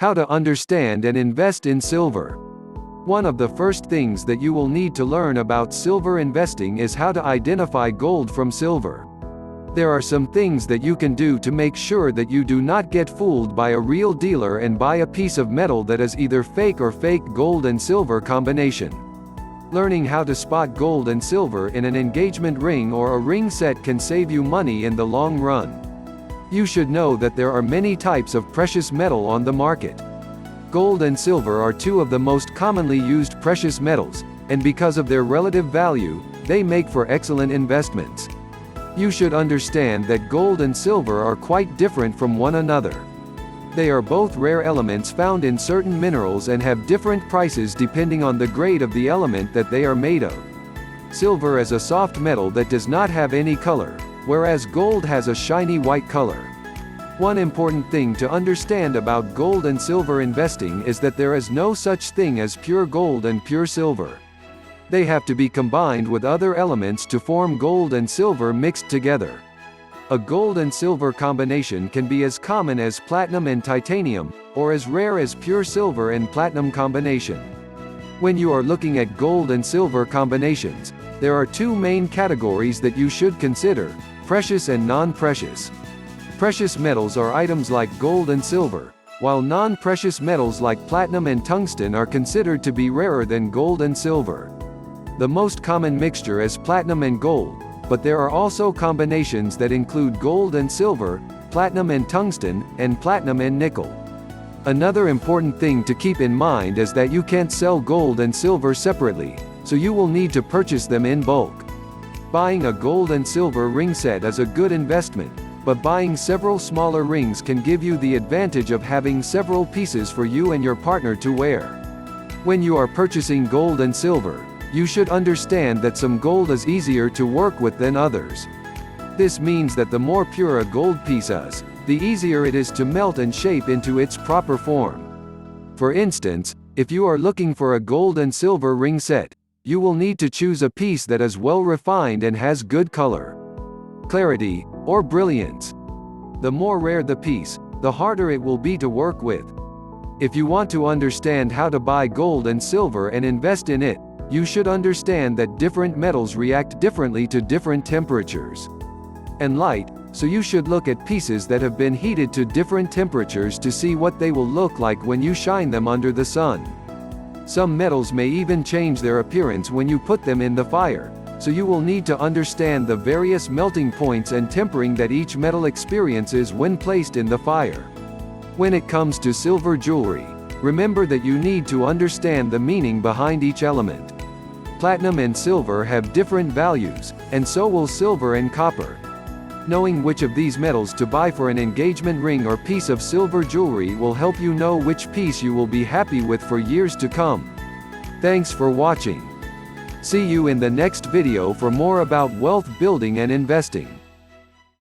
How to understand and invest in silver. One of the first things that you will need to learn about silver investing is how to identify gold from silver. There are some things that you can do to make sure that you do not get fooled by a real dealer and buy a piece of metal that is either fake or fake gold and silver combination. Learning how to spot gold and silver in an engagement ring or a ring set can save you money in the long run. You should know that there are many types of precious metal on the market. Gold and silver are two of the most commonly used precious metals, and because of their relative value, they make for excellent investments. You should understand that gold and silver are quite different from one another. They are both rare elements found in certain minerals and have different prices depending on the grade of the element that they are made of. Silver is a soft metal that does not have any color, whereas gold has a shiny white color. One important thing to understand about gold and silver investing is that there is no such thing as pure gold and pure silver. They have to be combined with other elements to form gold and silver mixed together. A gold and silver combination can be as common as platinum and titanium, or as rare as pure silver and platinum combination. When you are looking at gold and silver combinations, there are two main categories that you should consider: precious and non-precious. Precious metals are items like gold and silver, while non-precious metals like platinum and tungsten are considered to be rarer than gold and silver. The most common mixture is platinum and gold, but there are also combinations that include gold and silver, platinum and tungsten, and platinum and nickel. Another important thing to keep in mind is that you can't sell gold and silver separately, so you will need to purchase them in bulk. Buying a gold and silver ring set is a good investment, but buying several smaller rings can give you the advantage of having several pieces for you and your partner to wear. When you are purchasing gold and silver, you should understand that some gold is easier to work with than others. This means that the more pure a gold piece is, the easier it is to melt and shape into its proper form. For instance, if you are looking for a gold and silver ring set, you will need to choose a piece that is well refined and has good color, clarity, or brilliance. The more rare the piece, the harder it will be to work with. If you want to understand how to buy gold and silver and invest in it, you should understand that different metals react differently to different temperatures and light, so you should look at pieces that have been heated to different temperatures to see what they will look like when you shine them under the sun. Some metals may even change their appearance when you put them in the fire, so you will need to understand the various melting points and tempering that each metal experiences when placed in the fire. When it comes to silver jewelry, remember that you need to understand the meaning behind each element. Platinum and silver have different values, and so will silver and copper. Knowing which of these metals to buy for an engagement ring or piece of silver jewelry will help you know which piece you will be happy with for years to come. Thanks for watching. See you in the next video for more about wealth building and investing.